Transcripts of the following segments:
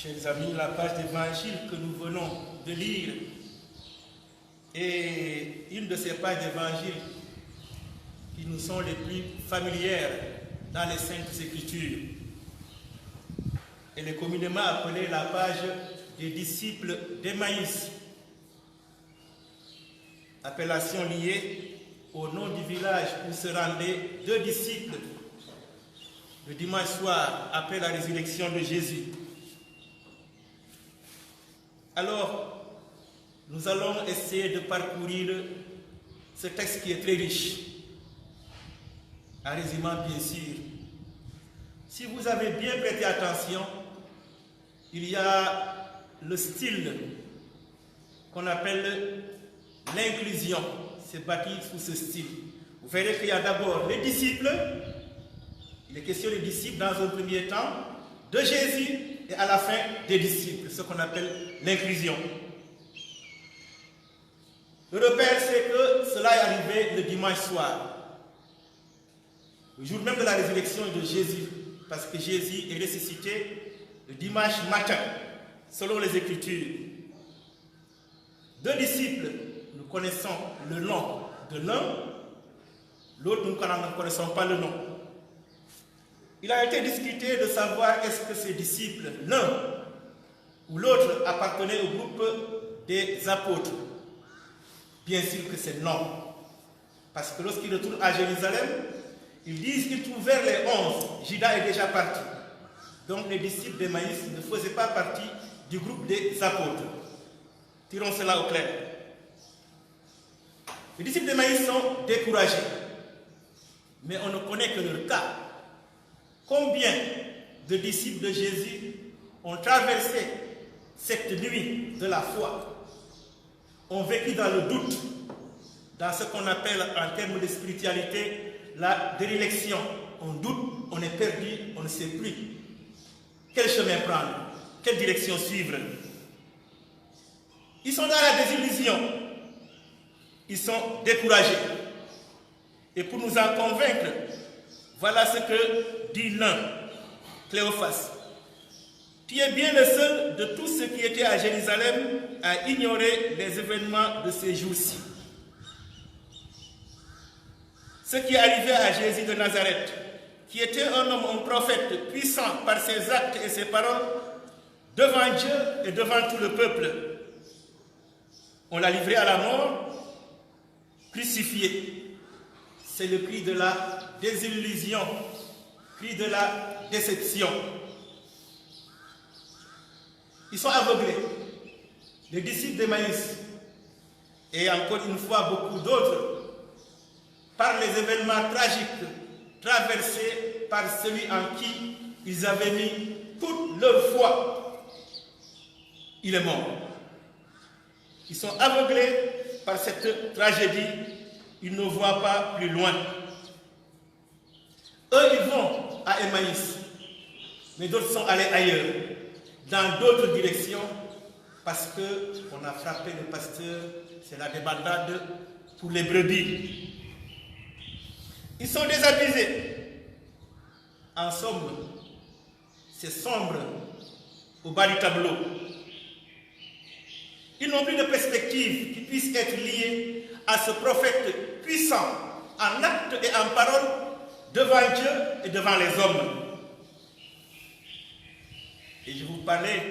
Chers amis, la page d'évangile que nous venons de lire est une de ces pages d'évangile qui nous sont les plus familières dans les Saintes Écritures. Elle est communément appelée la page des disciples d'Emmaüs, appellation liée au nom du village où se rendaient deux disciples le dimanche soir après la résurrection de Jésus. Alors, nous allons essayer de parcourir ce texte qui est très riche, en résumant bien sûr. Si vous avez bien prêté attention, il y a le style qu'on appelle l'inclusion. C'est bâti sous ce style. Vous verrez qu'il y a d'abord les disciples, il est question des disciples dans un premier temps, de Jésus et à la fin des disciples, ce qu'on appelle l'inclusion. Le repère, c'est que cela est arrivé le dimanche soir, le jour même de la résurrection de Jésus, parce que Jésus est ressuscité le dimanche matin, selon les Écritures. Deux disciples, nous connaissons le nom de l'un, l'autre, nous ne connaissons pas le nom. Il a été discuté de savoir est-ce que ces disciples, l'un ou l'autre, appartenaient au groupe des apôtres. Bien sûr que c'est non. Parce que lorsqu'ils retournent à Jérusalem, ils disent qu'ils trouvèrent les 11. Judas est déjà parti. Donc les disciples d'Emmaüs ne faisaient pas partie du groupe des apôtres. Tirons cela au clair. Les disciples d'Emmaüs sont découragés. Mais on ne connaît que leur cas. Combien de disciples de Jésus ont traversé cette nuit de la foi, ont vécu dans le doute, dans ce qu'on appelle en termes de spiritualité la déréliction. On doute, on est perdu, on ne sait plus quel chemin prendre, quelle direction suivre. Ils sont dans la désillusion, ils sont découragés. Et pour nous en convaincre, voilà ce que dit l'un, Cléophas. Tu es bien le seul de tous ceux qui étaient à Jérusalem à ignorer les événements de ces jours-ci. Ce qui est arrivé à Jésus de Nazareth, qui était un homme, un prophète puissant par ses actes et ses paroles, devant Dieu et devant tout le peuple. On l'a livré à la mort, crucifié. C'est le cri de la désillusion, cri de la déception. Ils sont aveuglés, les disciples d'Emmaüs, et encore une fois beaucoup d'autres, par les événements tragiques traversés par celui en qui ils avaient mis toute leur foi. Il est mort. Ils sont aveuglés par cette tragédie. Ils ne voient pas plus loin. Eux, ils vont à Emmaüs, mais d'autres sont allés ailleurs, dans d'autres directions, parce qu'on a frappé le pasteur, c'est la débandade pour les brebis. Ils sont désabusés. En somme, c'est sombre au bas du tableau. Ils n'ont plus de perspective qui puisse être liée à ce prophète puissant en actes et en paroles devant Dieu et devant les hommes. Et je vous parlais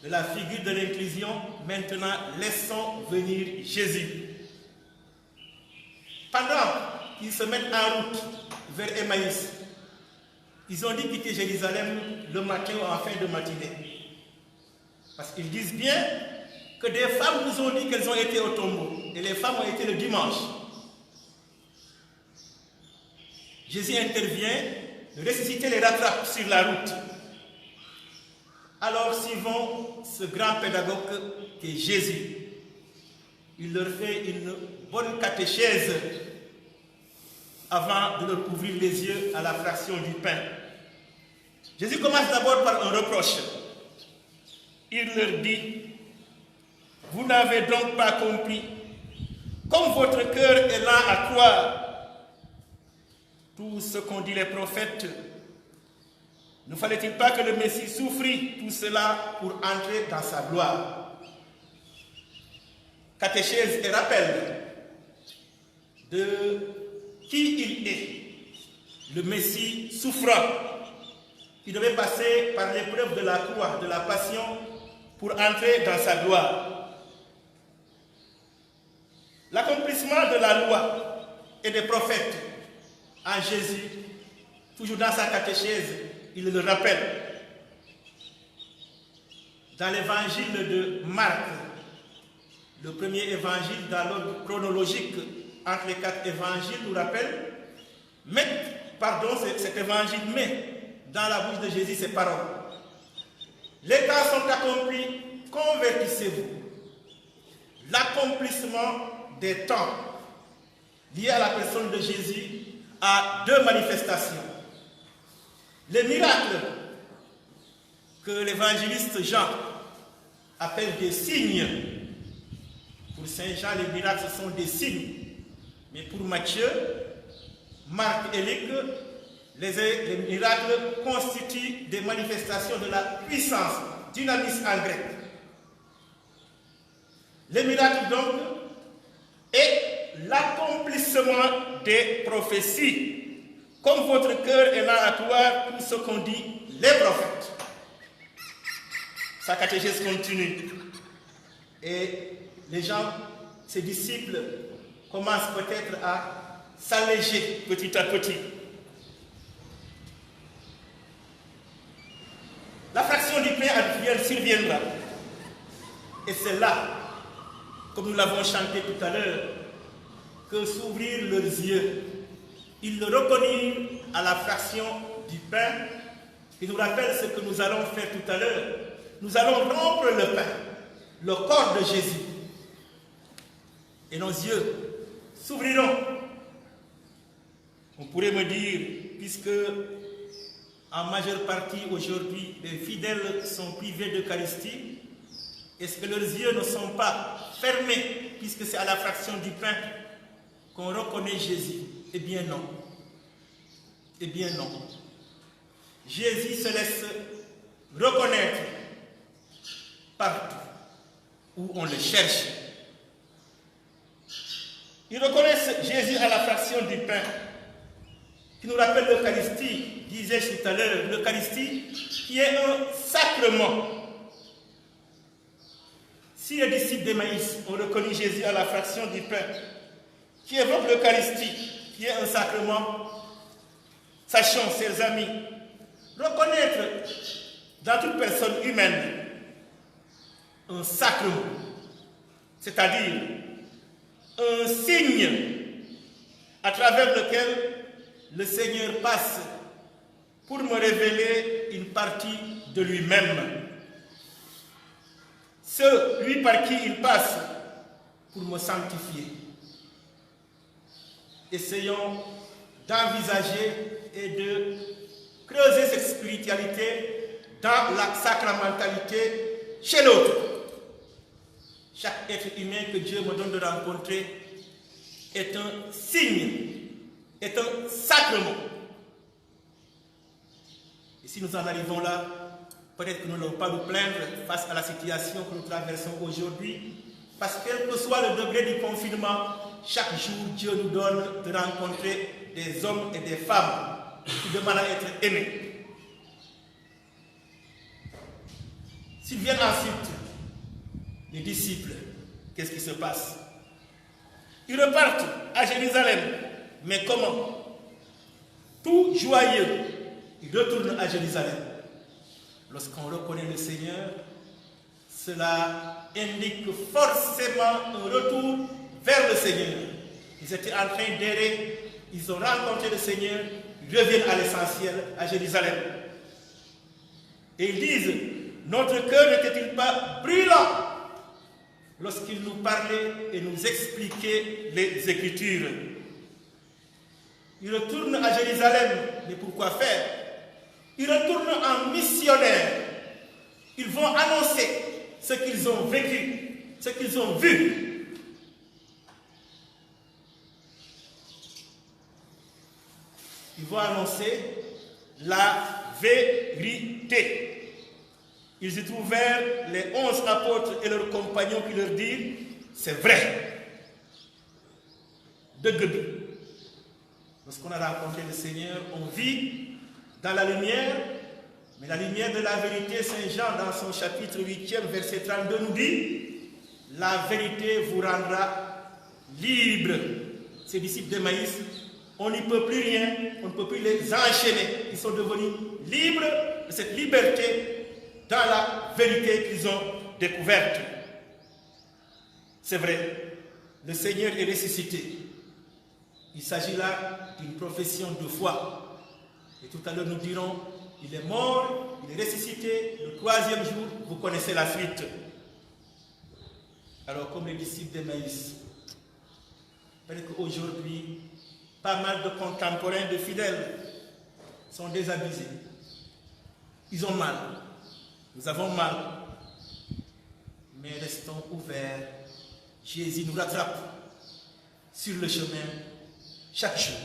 de la figure de l'inclusion. Maintenant, laissons venir Jésus. Pendant qu'ils se mettent en route vers Emmaüs, ils ont dit quitter Jérusalem le matin ou en fin de matinée. Parce qu'ils disent bien que des femmes nous ont dit qu'elles ont été au tombeau. Et les femmes ont été le dimanche. Jésus intervient, le ressuscité les rattrape sur la route. Alors suivons ce grand pédagogue qui est Jésus. Il leur fait une bonne catéchèse avant de leur ouvrir les yeux à la fraction du pain. Jésus commence d'abord par un reproche. Il leur dit: vous n'avez donc pas compris, comme votre cœur est lent à croire tout ce qu'ont dit les prophètes. Ne fallait-il pas que le Messie souffrit tout cela pour entrer dans sa gloire? Catéchèse et rappel de qui il est, le Messie souffrant, qui devait passer par l'épreuve de la croix, de la passion, pour entrer dans sa gloire. L'accomplissement de la loi et des prophètes en Jésus, toujours dans sa catéchèse, il le rappelle. Dans l'évangile de Marc, le premier évangile dans l'ordre chronologique entre les 4 évangiles nous rappelle, cet évangile met dans la bouche de Jésus ces paroles. Les temps sont accomplis, convertissez-vous. L'accomplissement des temps liés à la personne de Jésus a 2 manifestations. Les miracles que l'évangéliste Jean appelle des signes. Pour Saint Jean, les miracles ce sont des signes. Mais pour Matthieu, Marc et Luc, les miracles constituent des manifestations de la puissance, dynamis en grec. Les miracles donc est l'accomplissement des prophéties. Comme votre cœur est là à croire tout ce qu'ont dit les prophètes. Sa catéchèse continue. Et les gens, ses disciples, commencent peut-être à s'alléger petit à petit. La fraction du pain surviendra. Et c'est là, comme nous l'avons chanté tout à l'heure, que s'ouvrirent leurs yeux. Ils le reconnurent à la fraction du pain, qui nous rappelle ce que nous allons faire tout à l'heure. Nous allons rompre le pain, le corps de Jésus. Et nos yeux s'ouvriront. On pourrait me dire, puisque en majeure partie aujourd'hui, les fidèles sont privés d'Eucharistie, est-ce que leurs yeux ne sont pas fermés, puisque c'est à la fraction du pain qu'on reconnaît Jésus? Eh bien non. Eh bien non. Jésus se laisse reconnaître partout où on le cherche. Ils reconnaissent Jésus à la fraction du pain, qui nous rappelle l'Eucharistie, disais-je tout à l'heure, l'Eucharistie qui est un sacrement. Si les disciples d'Emmaüs ont reconnu Jésus à la fraction du pain, qui évoque l'Eucharistie, qui est un sacrement, sachons, chers amis, reconnaître dans toute personne humaine un sacrement, c'est-à-dire un signe à travers lequel le Seigneur passe pour me révéler une partie de lui-même. Celui par qui il passe pour me sanctifier. Essayons d'envisager et de creuser cette spiritualité dans la sacramentalité chez l'autre. Chaque être humain que Dieu me donne de rencontrer est un signe, est un sacrement. Et si nous en arrivons là, peut-être que nous n'allons pas nous plaindre face à la situation que nous traversons aujourd'hui, parce que quel que soit le degré du confinement, chaque jour Dieu nous donne de rencontrer des hommes et des femmes qui demandent à être aimés. S'ils viennent ensuite, les disciples, qu'est-ce qui se passe? Ils repartent à Jérusalem. Mais comment? Tout joyeux, ils retournent à Jérusalem. Lorsqu'on reconnaît le Seigneur, cela indique forcément un retour vers le Seigneur. Ils étaient en train d'errer, ils ont rencontré le Seigneur, ils reviennent à l'essentiel, à Jérusalem. Et ils disent, notre cœur n'était-il pas brûlant lorsqu'il nous parlait et nous expliquait les Écritures? Ils retournent à Jérusalem, mais pourquoi faire? Ils retournent en missionnaires. Ils vont annoncer ce qu'ils ont vécu, ce qu'ils ont vu. Ils vont annoncer la vérité. Ils y trouvèrent les 11 apôtres et leurs compagnons qui leur dirent, c'est vrai. De Guebi. Lorsqu'on a rencontré le Seigneur, on vit dans la lumière, mais la lumière de la vérité, Saint Jean, dans son chapitre 8e, verset 32, nous dit, la vérité vous rendra libre. Ces disciples d'Emmaüs, on n'y peut plus rien, on ne peut plus les enchaîner. Ils sont devenus libres de cette liberté dans la vérité qu'ils ont découverte. C'est vrai, le Seigneur est ressuscité. Il s'agit là d'une profession de foi. Et tout à l'heure nous dirons, il est mort, il est ressuscité, le 3e jour, vous connaissez la suite. Alors comme les disciples d'Emmaüs, peut-être qu'aujourd'hui, pas mal de contemporains, de fidèles, sont désabusés. Ils ont mal. Nous avons mal. Mais restons ouverts. Jésus nous rattrape sur le chemin chaque jour.